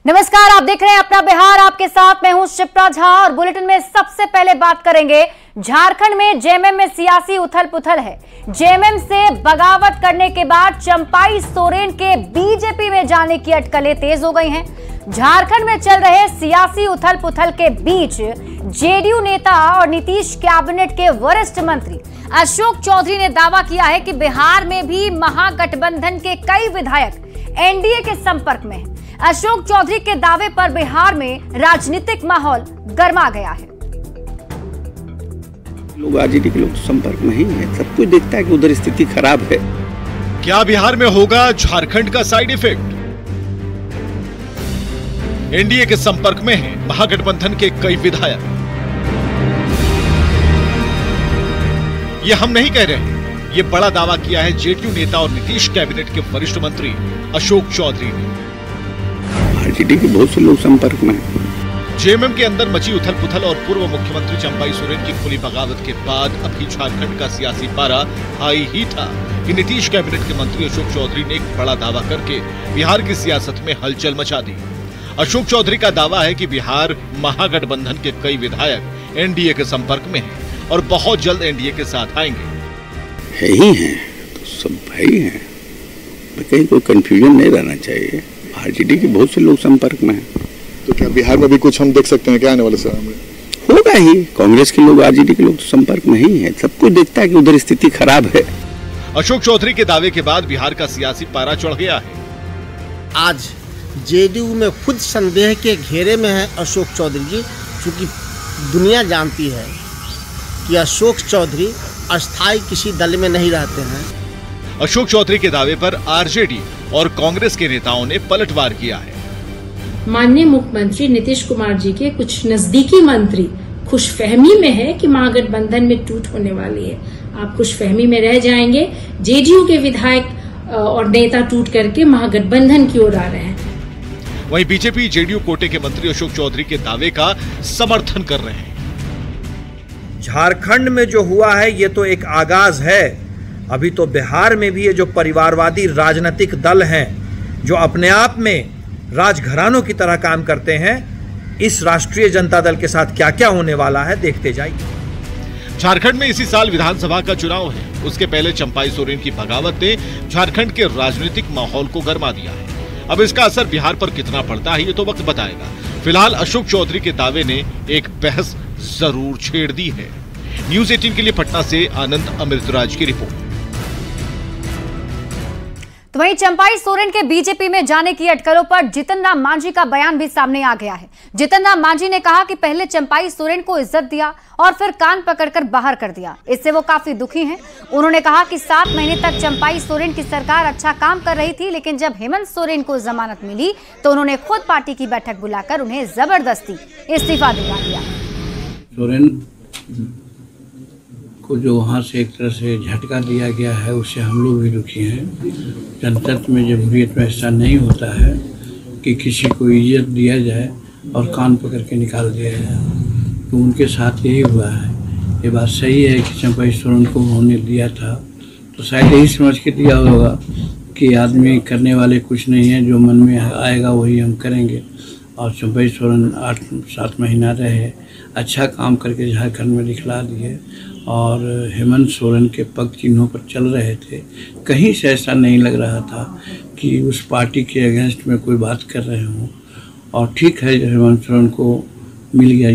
नमस्कार, आप देख रहे हैं अपना बिहार। आपके साथ मैं हूं शिप्रा झा और बुलेटिन में सबसे पहले बात करेंगे झारखंड में जेएमएम में सियासी उथल पुथल है। जेएमएम से बगावत करने के बाद चंपाई सोरेन के बीजेपी में जाने की अटकलें तेज हो गई हैं। झारखंड में चल रहे सियासी उथल पुथल के बीच जेडीयू नेता और नीतीश कैबिनेट के वरिष्ठ मंत्री अशोक चौधरी ने दावा किया है कि बिहार में भी महागठबंधन के कई विधायक एनडीए के संपर्क में हैं। अशोक चौधरी के दावे पर बिहार में राजनीतिक माहौल गर्मा गया है। लोग आरजेडी के लोग संपर्क में ही है, सब कुछ देखता है कि उधर स्थिति खराब है। क्या बिहार में होगा झारखंड का साइड इफेक्ट? एनडीए के संपर्क में हैं महागठबंधन के कई विधायक। ये हम नहीं कह रहे, ये बड़ा दावा किया है जेडीयू नेता और नीतीश कैबिनेट के वरिष्ठ मंत्री अशोक चौधरी ने। आरजेडी के बहुत से लोग संपर्क में हैं। जेएमएम के अंदर मची उथल पुथल और पूर्व मुख्यमंत्री चंपाई सोरेन की खुली बगावत के बाद अभी झारखंड का सियासी पारा हाई ही था कि नीतीश कैबिनेट के मंत्री अशोक चौधरी ने एक बड़ा दावा करके बिहार की सियासत में हलचल मचा दी। अशोक चौधरी का दावा है कि बिहार महागठबंधन के कई विधायक एनडीए के संपर्क में हैं और बहुत जल्द एनडीए के साथ आएंगे। है ही हैं, तो सब भाई हैं, कहीं कोई कंफ्यूजन नहीं रहना चाहिए। आरजेडी के बहुत से लोग संपर्क में हैं। तो क्या बिहार में भी कुछ हम देख सकते हैं क्या आने वाले समय में? होगा ही, कांग्रेस के लोग आरजेडी के लोग तो संपर्क में ही है, सब कुछ देखता है कि उधर स्थिति खराब है। अशोक चौधरी के दावे के बाद बिहार का सियासी पारा चढ़ गया है। आज जेडीयू में खुद संदेह के घेरे में है अशोक चौधरी जी, क्योंकि दुनिया जानती है कि अशोक चौधरी अस्थायी किसी दल में नहीं रहते हैं। अशोक चौधरी के दावे पर आरजेडी और कांग्रेस के नेताओं ने पलटवार किया है। माननीय मुख्यमंत्री नीतीश कुमार जी के कुछ नजदीकी मंत्री खुशफहमी में है कि महागठबंधन में टूट होने वाली है। आप खुशफहमी में रह जाएंगे। जेडीयू के विधायक और नेता टूट करके महागठबंधन की ओर आ रहे हैं। वहीं बीजेपी जेडीयू कोटे के मंत्री अशोक चौधरी के दावे का समर्थन कर रहे हैं। झारखंड में जो हुआ है ये तो एक आगाज है। अभी तो बिहार में भी ये जो परिवारवादी राजनीतिक दल हैं जो अपने आप में राजघरानों की तरह काम करते हैं, इस राष्ट्रीय जनता दल के साथ क्या क्या होने वाला है देखते जाइए। झारखंड में इसी साल विधानसभा का चुनाव है। उसके पहले चंपाई सोरेन की बगावत ने झारखंड के राजनीतिक माहौल को गर्मा दिया है। अब इसका असर बिहार पर कितना पड़ता है ये तो वक्त बताएगा। फिलहाल अशोक चौधरी के दावे ने एक बहस जरूर छेड़ दी है। न्यूज़ 18 के लिए पटना से आनंद अमृतराज की रिपोर्ट। तो वहीं चंपाई सोरेन के बीजेपी में जाने की अटकलों पर जितन राम मांझी का बयान भी सामने आ गया है। जितन राम मांझी ने कहा कि पहले चंपाई सोरेन को इज्जत दिया और फिर कान पकड़कर बाहर कर दिया, इससे वो काफी दुखी हैं। उन्होंने कहा कि 7 महीने तक चंपाई सोरेन की सरकार अच्छा काम कर रही थी, लेकिन जब हेमंत सोरेन को जमानत मिली तो उन्होंने खुद पार्टी की बैठक बुलाकर उन्हें जबरदस्ती इस्तीफा दिला दिया। सोरेन को जो वहाँ से एक तरह से झटका दिया गया है, उससे हम लोग भी दुखी हैं। जनतंत्र में जमहूरियत में ऐसा नहीं होता है कि किसी को इज्जत दिया जाए और कान पकड़ के निकाल दिया जाए। तो उनके साथ यही हुआ है। ये बात सही है कि चंपाई सोरेन को उन्होंने दिया था तो शायद यही समझ के दिया होगा कि आदमी करने वाले कुछ नहीं है, जो मन में आएगा वही हम करेंगे। और चंपाई सोरेन 8-7 महीना रहे, अच्छा काम करके झारखंड में दिखला दिए और हेमंत सोरेन के पग चिन्हों पर चल रहे थे। कहीं से ऐसा नहीं लग रहा था कि उस पार्टी के अगेंस्ट में कोई बात कर रहे हों। और ठीक है, जब हेमंत सोरेन को मिल गया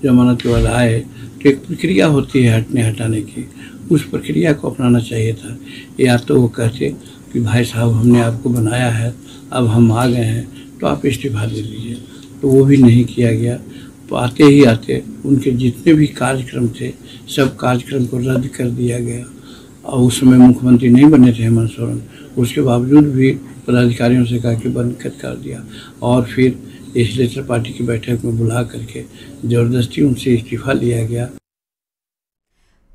जमानत के बाद आए तो एक प्रक्रिया होती है हटने हटाने की, उस प्रक्रिया को अपनाना चाहिए था। या तो वो कहते कि भाई साहब हमने आपको बनाया है, अब हम आ गए हैं तो आप इस्तीफा दे दीजिए, तो वो भी नहीं किया गया। तो आते ही आते उनके जितने भी कार्यक्रम थे सब कार्यक्रम को रद्द कर दिया गया। और उस समय मुख्यमंत्री नहीं बने थे हेमंत सोरेन, उसके बावजूद भी पदाधिकारियों से कहा कि बंद कर दिया और फिर लेजिस्लेचर पार्टी की बैठक में बुला करके ज़बरदस्ती उनसे इस्तीफा लिया गया।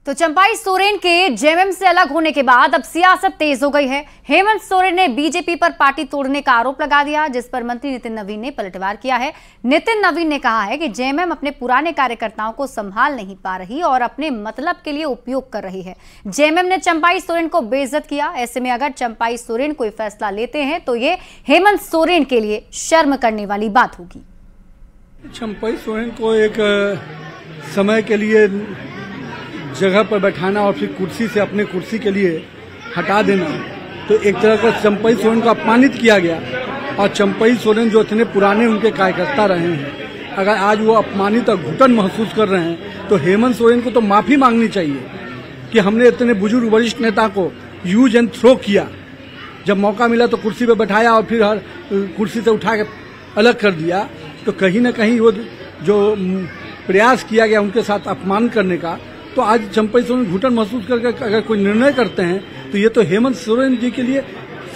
तो चंपाई सोरेन के जेएमएम से अलग होने के बाद अब सियासत तेज हो गई है। हेमंत सोरेन ने बीजेपी पर पार्टी तोड़ने का आरोप लगा दिया, जिस पर मंत्री नितिन नवीन ने पलटवार किया है। नितिन नवीन ने कहा है कि जेएमएम अपने पुराने कार्यकर्ताओं को संभाल नहीं पा रही और अपने मतलब के लिए उपयोग कर रही है। जेएमएम ने चंपाई सोरेन को बेइज्जत किया। ऐसे में अगर चंपाई सोरेन कोई फैसला लेते हैं तो ये हेमंत सोरेन के लिए शर्म करने वाली बात होगी। चंपाई सोरेन को एक समय के लिए जगह पर बैठाना और फिर कुर्सी से अपने कुर्सी के लिए हटा देना, तो एक तरह का चंपाई सोरेन को अपमानित किया गया। और चंपाई सोरेन जो इतने पुराने उनके कार्यकर्ता रहे हैं, अगर आज वो अपमानित और घुटन महसूस कर रहे हैं तो हेमंत सोरेन को तो माफी मांगनी चाहिए कि हमने इतने बुजुर्ग वरिष्ठ नेता को यूज एंड थ्रो किया। जब मौका मिला तो कुर्सी पर बैठाया और फिर हर कुर्सी से उठा के अलग कर दिया। तो कहीं न कहीं वो जो प्रयास किया गया उनके साथ अपमान करने का, तो आज चंपाई सोरेन घुटन महसूस करके अगर कोई निर्णय करते हैं तो ये तो हेमंत सोरेन जी के लिए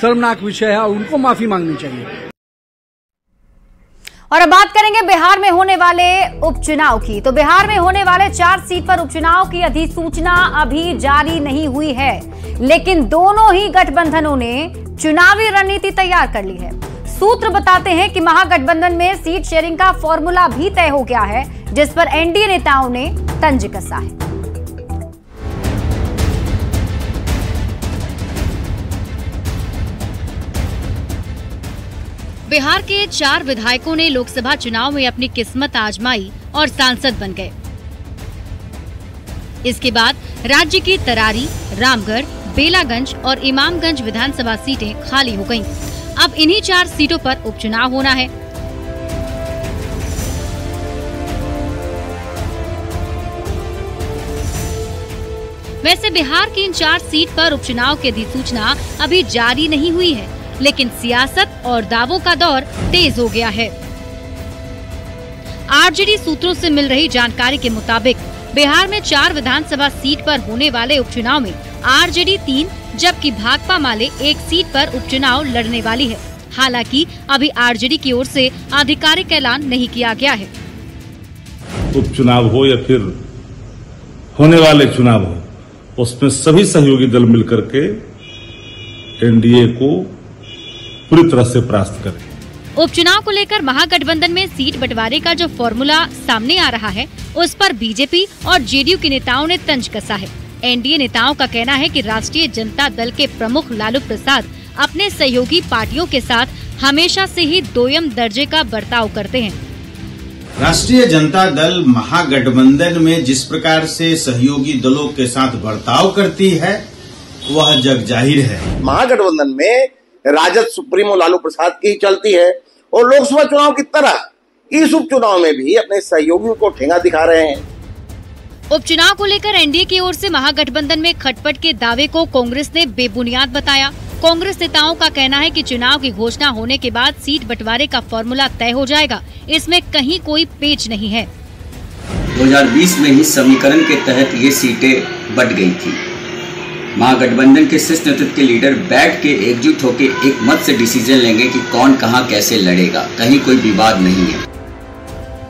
शर्मनाक विषय है और उनको माफी मांगनी चाहिए। और अब बात करेंगे बिहार में होने वाले उपचुनाव की। तो बिहार में होने वाले 4 सीट पर उपचुनाव की अधिसूचना अभी जारी नहीं हुई है, लेकिन दोनों ही गठबंधनों ने चुनावी रणनीति तैयार कर ली है। सूत्र बताते हैं कि महागठबंधन में सीट शेयरिंग का फॉर्मूला भी तय हो गया है, जिस पर एनडीए नेताओं ने तंज कसा है। बिहार के 4 विधायकों ने लोकसभा चुनाव में अपनी किस्मत आजमाई और सांसद बन गए। इसके बाद राज्य की तरारी, रामगढ़, बेलागंज और इमामगंज विधानसभा सीटें खाली हो गईं। अब इन्हीं 4 सीटों पर उपचुनाव होना है। वैसे बिहार की इन 4 सीट पर उपचुनाव की अधिसूचना अभी जारी नहीं हुई है, लेकिन सियासत और दावों का दौर तेज हो गया है। आरजेडी सूत्रों से मिल रही जानकारी के मुताबिक बिहार में 4 विधानसभा सीट पर होने वाले उपचुनाव में आरजेडी 3 जबकि भाकपा माले 1 सीट पर उपचुनाव लड़ने वाली है। हालांकि अभी आरजेडी की ओर से आधिकारिक ऐलान नहीं किया गया है। उपचुनाव हो या फिर होने वाले चुनाव हो, उसमें सभी सहयोगी दल मिलकर के एनडीए को पूरी तरह से परास्त करें। उपचुनाव को लेकर महागठबंधन में सीट बंटवारे का जो फॉर्मूला सामने आ रहा है, उस पर बीजेपी और जेडीयू के नेताओं ने तंज कसा है। एनडीए नेताओं का कहना है कि राष्ट्रीय जनता दल के प्रमुख लालू प्रसाद अपने सहयोगी पार्टियों के साथ हमेशा से ही दोयम दर्जे का बर्ताव करते हैं। राष्ट्रीय जनता दल महागठबंधन में जिस प्रकार से सहयोगी दलों के साथ बर्ताव करती है, वह जग जाहिर है। महागठबंधन में राजद सुप्रीमो लालू प्रसाद की चलती है और लोकसभा चुनाव की तरह इस उपचुनाव में भी अपने सहयोगियों को ठेंगा दिखा रहे हैं। उपचुनाव को लेकर एनडीए की ओर से महागठबंधन में खटपट के दावे को कांग्रेस ने बेबुनियाद बताया। कांग्रेस नेताओं का कहना है कि चुनाव की घोषणा होने के बाद सीट बंटवारे का फॉर्मूला तय हो जाएगा, इसमें कहीं कोई पेच नहीं है। 2020 में ही समीकरण के तहत ये सीटें बंट गई थी। महागठबंधन के शीर्ष नेतृत्व के लीडर बैठ के एकजुट होकर एक मत से डिसीजन लेंगे कि कौन कहां कैसे लड़ेगा, कहीं कोई विवाद नहीं है।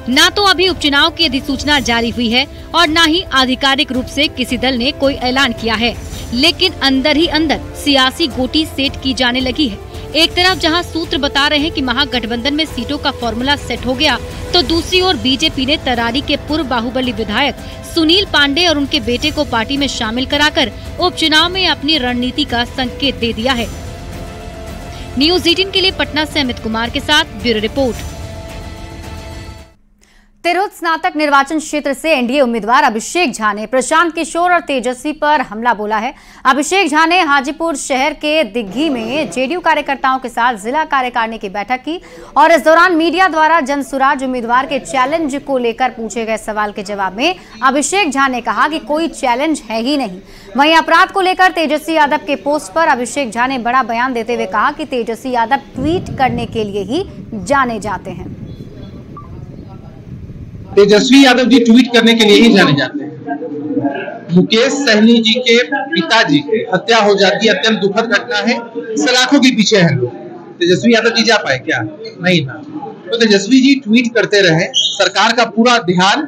ना तो अभी उपचुनाव की अधिसूचना जारी हुई है और न ही आधिकारिक रूप से किसी दल ने कोई ऐलान किया है, लेकिन अंदर ही अंदर सियासी गोटी सेट की जाने लगी है। एक तरफ जहां सूत्र बता रहे हैं कि महागठबंधन में सीटों का फॉर्मूला सेट हो गया, तो दूसरी ओर बीजेपी ने तरारी के पूर्व बाहुबली विधायक सुनील पांडे और उनके बेटे को पार्टी में शामिल कराकर उपचुनाव में अपनी रणनीति का संकेत दे दिया है। न्यूज़ 18 के लिए पटना से अमित कुमार के साथ ब्यूरो रिपोर्ट। तिरहुत स्नातक निर्वाचन क्षेत्र से एनडीए उम्मीदवार अभिषेक झा ने प्रशांत किशोर और तेजस्वी पर हमला बोला है। अभिषेक झा ने हाजीपुर शहर के दिग्घी में जेडीयू कार्यकर्ताओं के साथ जिला कार्यकारिणी की बैठक की और इस दौरान मीडिया द्वारा जनसुराज उम्मीदवार के चैलेंज को लेकर पूछे गए सवाल के जवाब में अभिषेक झा ने कहा कि कोई चैलेंज है ही नहीं। वहीं अपराध को लेकर तेजस्वी यादव के पोस्ट पर अभिषेक झा ने बड़ा बयान देते हुए कहा कि तेजस्वी यादव ट्वीट करने के लिए ही जाने जाते हैं। तेजस्वी यादव जी ट्वीट करने के लिए ही जाने जाते हैं। मुकेश सहनी जी के पिताजी की हत्या हो जाती है, अत्यंत दुखद घटना है। सलाखों के पीछे हैं लोग। तेजस्वी यादव जी जा पाए क्या? नहीं था। तो तेजस्वी जी ट्वीट करते रहे। सरकार का पूरा ध्यान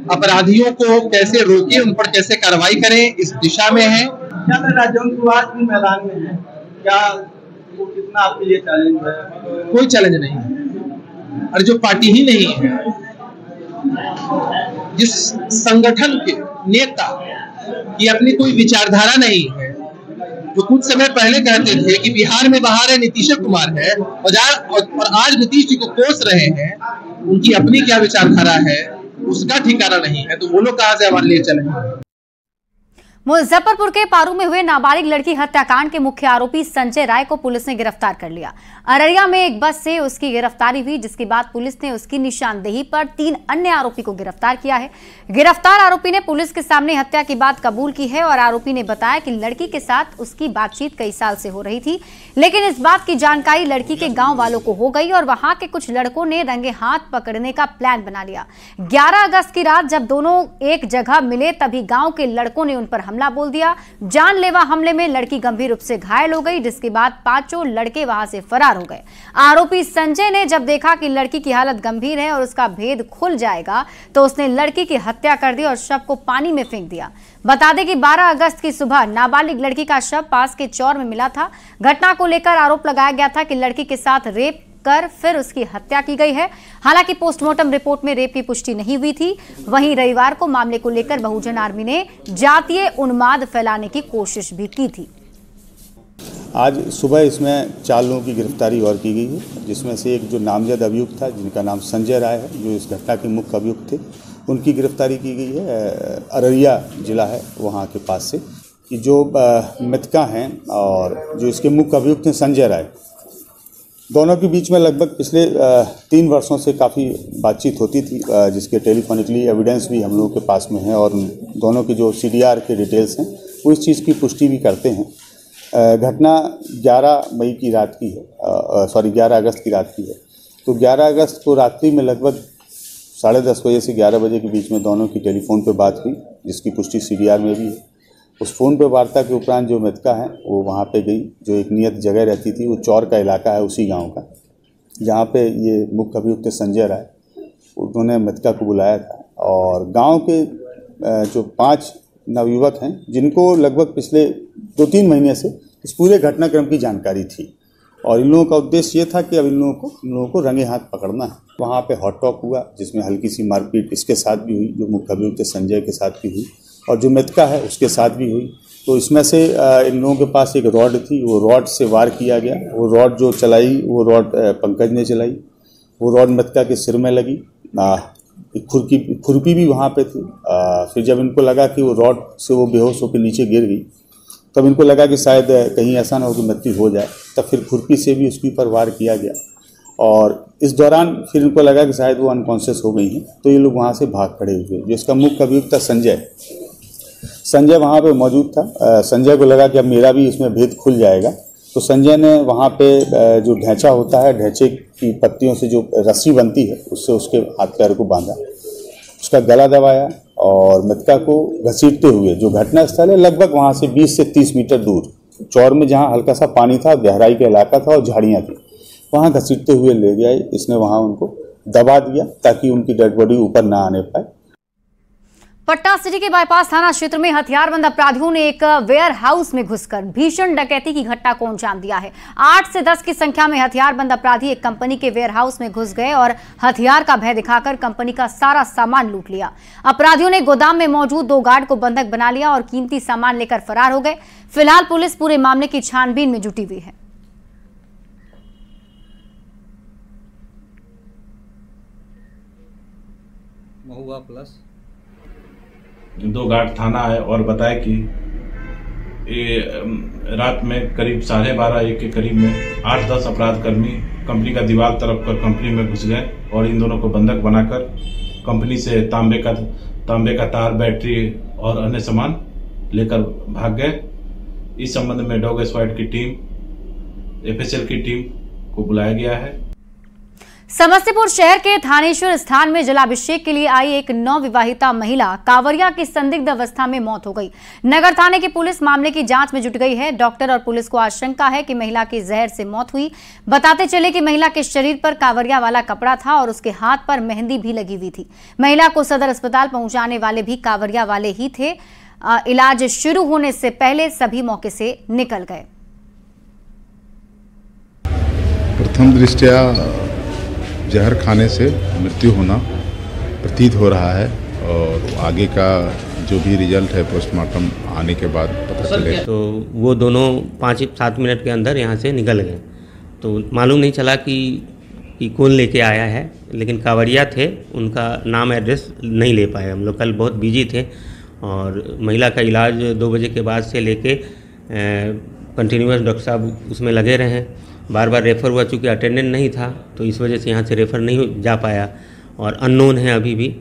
अपराधियों को कैसे रोके, उन पर कैसे कार्रवाई करें, इस दिशा में है। क्या मैदान में है, क्या वो कितना आपके लिए चैलेंज है? कोई चैलेंज नहीं है। और जो पार्टी ही नहीं है, जिस संगठन के नेता की अपनी कोई विचारधारा नहीं है, जो कुछ समय पहले कहते थे कि बिहार में बहार है, नीतीश कुमार है, और आज नीतीश जी को कोस रहे हैं, उनकी अपनी क्या विचारधारा है उसका ठिकाना नहीं है, तो वो लोग कहां से हमारे लिए चलेंगे। मुजफ्फरपुर के पारू में हुए नाबालिग लड़की हत्याकांड के मुख्य आरोपी संजय राय को पुलिस ने गिरफ्तार कर लिया। अररिया में एक बस से उसकी गिरफ्तारी हुई, जिसके बाद पुलिस ने उसकी निशानदेही पर 3 अन्य आरोपी को गिरफ्तार किया है। गिरफ्तार आरोपी ने पुलिस के सामने हत्या की बात कबूल की है और आरोपी ने बताया कि लड़की के साथ उसकी बातचीत कई साल से हो रही थी, लेकिन इस बात की जानकारी लड़की के गाँव वालों को हो गई और वहां के कुछ लड़कों ने रंगे हाथ पकड़ने का प्लान बना लिया। 11 अगस्त की रात जब दोनों एक जगह मिले, तभी गाँव के लड़कों ने उन पर हमला बोल दिया। जानलेवा हमले में लड़की गंभीर रूप से घायल हो गई, जिसके बाद 5 लड़के वहां से फरार हो गए। आरोपी संजय ने जब देखा कि लड़की की हालत गंभीर है और उसका भेद खुल जाएगा, तो उसने लड़की की हत्या कर दी और शव को पानी में फेंक दिया। बता दें कि 12 अगस्त की सुबह नाबालिग लड़की का शव पास के चौर में मिला था। घटना को लेकर आरोप लगाया गया था कि लड़की के साथ रेप कर फिर उसकी हत्या की गई है। हालांकि पोस्टमार्टम रिपोर्ट में रेप की पुष्टि नहीं हुई थी। वहीं रविवार को मामले को लेकर बहुजन आर्मी ने जातीय उन्माद फैलाने की कोशिश भी की थी। आज सुबह इसमें 4 लोगों की गिरफ्तारी और की गई है, जिसमें से एक जो नामजद अभियुक्त था, जिनका नाम संजय राय है, जो इस घटना के मुख्य अभियुक्त थे, उनकी गिरफ्तारी की गई है। अररिया जिला है वहाँ के पास से, कि जो मृतका हैं और जो इसके मुख्य अभियुक्त हैं संजय राय, दोनों के बीच में लगभग पिछले 3 वर्षों से काफ़ी बातचीत होती थी, जिसके टेलीफोनिकली एविडेंस भी हम लोगों के पास में है और दोनों की जो CDR के डिटेल्स हैं वो इस चीज़ की पुष्टि भी करते हैं। घटना 11 मई की रात की है, 11 अगस्त की रात की है। तो 11 अगस्त को रात्रि में लगभग 10:30 बजे से 11 बजे के बीच में दोनों की टेलीफोन पे बात हुई, जिसकी पुष्टि CDR में भी है। उस फ़ोन पे वार्ता के उपरांत जो मृतका है वो वहाँ पे गई, जो एक नियत जगह रहती थी, वो चौर का इलाका है उसी गांव का, जहाँ पे ये मुख्य अभियुक्त संजय राय, उन्होंने मृतका को बुलाया था। और गांव के जो 5 नवयुवक हैं, जिनको लगभग पिछले 2-3 महीने से इस पूरे घटनाक्रम की जानकारी थी, और इन लोगों का उद्देश्य ये था कि अब इन लोगों को रंगे हाथ पकड़ना है। वहाँ पे हॉट टॉक हुआ, जिसमें हल्की सी मारपीट इसके साथ भी हुई, जो मुख्य अभियुक्त संजय के साथ भी हुई, और जो मृतका है उसके साथ भी हुई। तो इसमें से इन लोगों के पास एक रॉड थी, वो रॉड से वार किया गया। वो रॉड जो चलाई, वो रॉड पंकज ने चलाई। वो रॉड मृतका के सिर में लगी। एक खुरपी भी वहाँ पे थी। फिर जब इनको लगा कि वो रॉड से वो बेहोश होकर नीचे गिर गई, तब इनको लगा कि शायद कहीं ऐसा ना हो कि मृत्यु हो जाए, तब फिर खुरपी से भी उसके ऊपर वार किया गया। और इस दौरान फिर इनको लगा कि शायद वो अनकॉन्शियस हो गई हैं, तो ये लोग वहाँ से भाग खड़े हुए। जिसका मुख्य अभियुक्त था संजय वहाँ पे मौजूद था। संजय को लगा कि अब मेरा भी इसमें भेद खुल जाएगा, तो संजय ने वहाँ पे जो ढैंचा होता है, ढैंचे की पत्तियों से जो रस्सी बनती है, उससे उसके हाथ पैर को बांधा, उसका गला दबाया और मृतका को घसीटते हुए, जो घटना स्थल है लगभग वहाँ से 20 से 30 मीटर दूर चौर में, जहाँ हल्का सा पानी था, गहराई का इलाका था और झाड़ियाँ थी, वहाँ घसीटते हुए ले गया। इसने वहाँ उनको दबा दिया ताकि उनकी डेड बॉडी ऊपर ना आने पाए। पटना सिटी के बाईपास थाना क्षेत्र में हथियारबंद अपराधियों ने एक वेयर हाउस में घुसकर भीषण डकैती की घटना को अंजाम दिया है। 8 से 10 की संख्या में हथियारबंद अपराधी एक कंपनी के वेयर हाउस में घुस गए और हथियार का भय दिखाकर कंपनी का सारा सामान लूट लिया। अपराधियों ने गोदाम में मौजूद 2 गार्ड को बंधक बना लिया और कीमती सामान लेकर फरार हो गए। फिलहाल पुलिस पूरे मामले की छानबीन में जुटी हुई है। महुआ प्लस 2 गार्ड थाना है और बताया कि रात में करीब 12:30-1 के करीब में 8-10 अपराध कर्मी कंपनी का दीवार तरफ कर कंपनी में घुस गए और इन दोनों को बंधक बनाकर कंपनी से तांबे का तार, बैटरी और अन्य सामान लेकर भाग गए। इस संबंध में डॉग स्क्वाड की टीम, FSL की टीम को बुलाया गया है। समस्तीपुर शहर के थानेश्वर स्थान में जलाभिषेक के लिए आई एक नवविवाहिता महिला कांवरिया की संदिग्ध अवस्था में मौत हो गई। नगर थाने की पुलिस मामले की जांच में जुट गई है। डॉक्टर और पुलिस को आशंका है कि महिला की जहर से मौत हुई। बताते चले कि महिला के शरीर पर कांवरिया वाला कपड़ा था और उसके हाथ पर मेहंदी भी लगी हुई थी। महिला को सदर अस्पताल पहुंचाने वाले भी कांवरिया वाले ही थे। इलाज शुरू होने से पहले सभी मौके से निकल गए। प्रथम दृष्टया जहर खाने से मृत्यु होना प्रतीत हो रहा है और आगे का जो भी रिजल्ट है पोस्टमार्टम आने के बाद पता चलेगा। तो वो दोनों 5-7 मिनट के अंदर यहाँ से निकल गए। तो मालूम नहीं चला कि कौन लेके आया है, लेकिन कांवरिया थे, उनका नाम एड्रेस नहीं ले पाए। हम लोग कल बहुत बिजी थे और महिला का इलाज 2 बजे के बाद से लेके कंटिन्यूअस डॉक्टर साहब उसमें लगे रहे। बार बार रेफ़र हुआ, चूँकि अटेंडेंट नहीं था तो इस वजह से यहाँ से रेफ़र नहीं जा पाया और अननोन है अभी भी।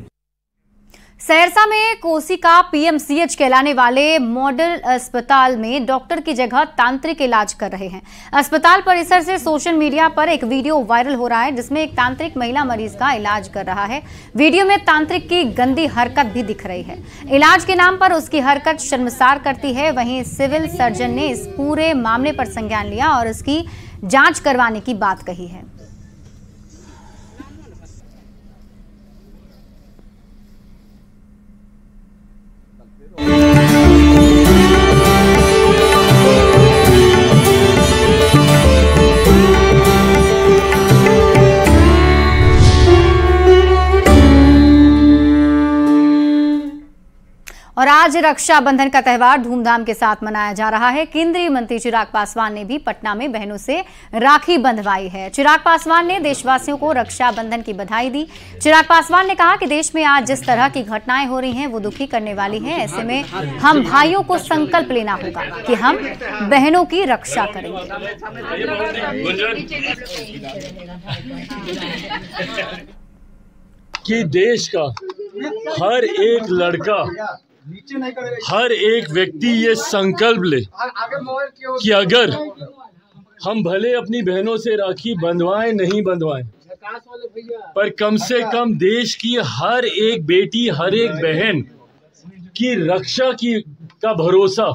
सहरसा में कोसिका पीएमसीएच कहलाने वाले मॉडल अस्पताल में डॉक्टर की जगह तांत्रिक इलाज कर रहे हैं। अस्पताल परिसर से सोशल मीडिया पर एक वीडियो वायरल हो रहा है जिसमें एक तांत्रिक महिला मरीज का इलाज कर रहा है। वीडियो में तांत्रिक की गंदी हरकत भी दिख रही है। इलाज के नाम पर उसकी हरकत शर्मसार करती है। वहीं सिविल सर्जन ने इस पूरे मामले पर संज्ञान लिया और इसकी जांच करवाने की बात कही है। और आज रक्षाबंधन का त्यौहार धूमधाम के साथ मनाया जा रहा है। केंद्रीय मंत्री चिराग पासवान ने भी पटना में बहनों से राखी बंधवाई है। चिराग पासवान ने देशवासियों को रक्षाबंधन की बधाई दी। चिराग पासवान ने कहा कि देश में आज जिस तरह की घटनाएं हो रही हैं वो दुखी करने वाली हैं। ऐसे में हम भाइयों को संकल्प लेना होगा कि हम बहनों की रक्षा करेंगे। कि देश का हर एक लड़का, हर एक व्यक्ति ये संकल्प ले कि अगर हम भले अपनी बहनों से राखी बंधवाएं नहीं बंधवाएं, पर कम से कम देश की हर एक बेटी, हर एक बहन की रक्षा का भरोसा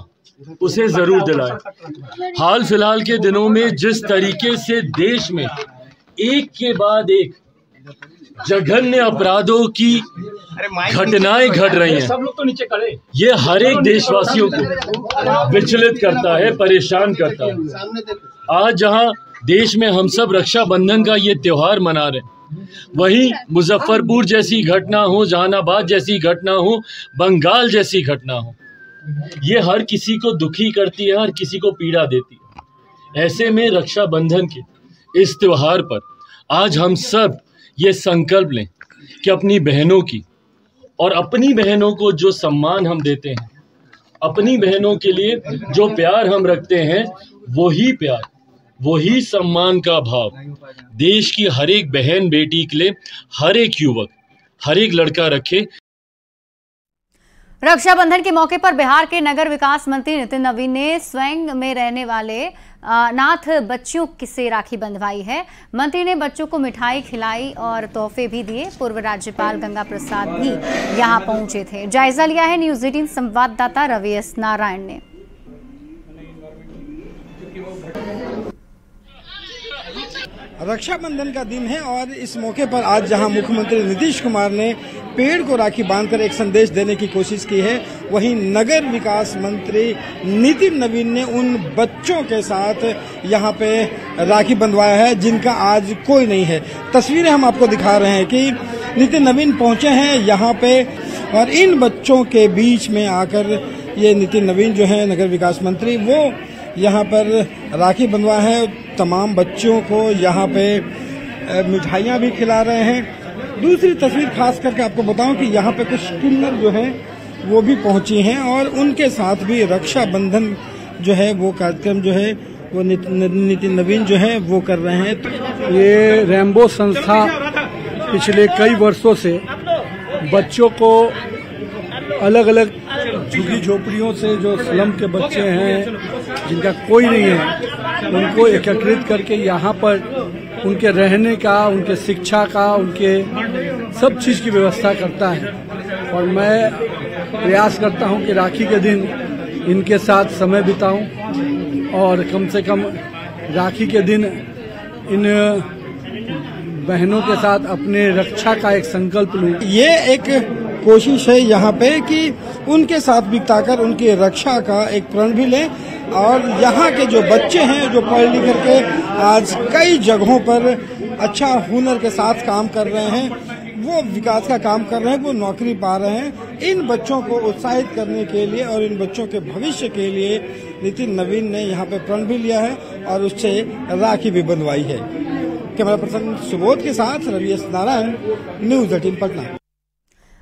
उसे जरूर दिलाएं। हाल फिलहाल के दिनों में जिस तरीके से देश में एक के बाद एक जघन्य अपराधों की घटनाएं घट रही हैं, सब लोग तो नीचे खड़े, ये हर एक देशवासियों को विचलित करता है, परेशान करता है। आज जहां देश में हम सब रक्षाबंधन का ये त्योहार मना रहे हैं, वहीं मुजफ्फरपुर जैसी घटना हो, जहानाबाद जैसी घटना हो, बंगाल जैसी घटना हो, ये हर किसी को दुखी करती है, हर किसी को पीड़ा देती है। ऐसे में रक्षाबंधन के इस त्योहार पर आज हम सब ये संकल्प लें कि अपनी बहनों की और अपनी बहनों को जो सम्मान हम देते हैं, अपनी बहनों के लिए जो प्यार हम रखते हैं, वही प्यार, वही सम्मान का भाव देश की हर एक बहन बेटी के लिए हर एक युवक, हर एक लड़का रखे। रक्षाबंधन के मौके पर बिहार के नगर विकास मंत्री नितिन नवीन ने स्वयं में रहने वाले अनाथ बच्चियों से राखी बंधवाई है। मंत्री ने बच्चों को मिठाई खिलाई और तोहफे भी दिए। पूर्व राज्यपाल गंगा प्रसाद भी यहां पहुंचे थे। जायजा लिया है न्यूज़ 18 संवाददाता रवि एस नारायण ने। रक्षाबंधन का दिन है और इस मौके पर आज जहां मुख्यमंत्री नीतीश कुमार ने पेड़ को राखी बांधकर एक संदेश देने की कोशिश की है, वहीं नगर विकास मंत्री नितिन नवीन ने उन बच्चों के साथ यहां पे राखी बंधवाया है जिनका आज कोई नहीं है। तस्वीरें हम आपको दिखा रहे हैं कि नितिन नवीन पहुंचे हैं यहां पे और इन बच्चों के बीच में आकर ये नितिन नवीन जो है नगर विकास मंत्री, वो यहाँ पर राखी बंधवा है। तमाम बच्चों को यहाँ पे मिठाइयाँ भी खिला रहे हैं। दूसरी तस्वीर खास करके आपको बताऊं कि यहाँ पे कुछ किन्नर जो है वो भी पहुंची हैं और उनके साथ भी रक्षाबंधन जो है वो कार्यक्रम जो है वो नितिन नवीन जो है वो कर रहे हैं। ये रैम्बो संस्था पिछले कई वर्षों से बच्चों को अलग अलग झुग्गी झोपड़ियों से, जो स्लम के बच्चे हैं जिनका कोई नहीं है, उनको एकत्रित करके यहाँ पर उनके रहने का, उनके शिक्षा का, उनके सब चीज़ की व्यवस्था करता है। और मैं प्रयास करता हूं कि राखी के दिन इनके साथ समय बिताऊं और कम से कम राखी के दिन इन बहनों के साथ अपने रक्षा का एक संकल्प लूं। ये एक कोशिश है यहाँ पे कि उनके साथ बिताकर उनकी रक्षा का एक प्रण भी लें। और यहाँ के जो बच्चे हैं जो पढ़ लिख करके आज कई जगहों पर अच्छा हुनर के साथ काम कर रहे हैं, वो विकास का काम कर रहे हैं, वो नौकरी पा रहे हैं, इन बच्चों को उत्साहित करने के लिए और इन बच्चों के भविष्य के लिए नितिन नवीन ने यहाँ पे प्रण भी लिया है और उससे राखी भी बंधवाई है। कैमरा पर्सन सुबोध के साथ रवि एस नारायण, न्यूज़ 18 पटना।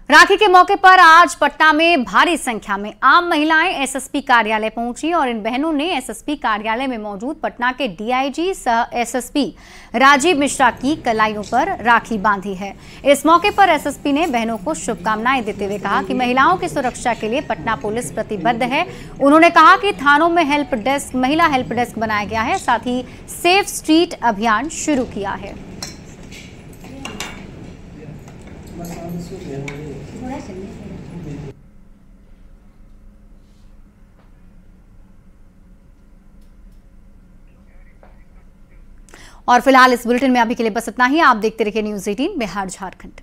राखी के मौके पर आज पटना में भारी संख्या में आम महिलाएं एसएसपी कार्यालय पहुंची और इन बहनों ने एसएसपी कार्यालय में मौजूद पटना के डीआईजी सह एसएसपी राजीव मिश्रा की कलाइयों पर राखी बांधी है। इस मौके पर एसएसपी ने बहनों को शुभकामनाएं देते हुए कहा कि महिलाओं की सुरक्षा के लिए पटना पुलिस प्रतिबद्ध है। उन्होंने कहा कि थानों में हेल्प डेस्क, महिला हेल्प डेस्क बनाया गया है, साथ ही सेफ स्ट्रीट अभियान शुरू किया है। और फिलहाल इस बुलेटिन में अभी के लिए बस इतना ही। आप देखते रहिए न्यूज़ 18 बिहार झारखंड।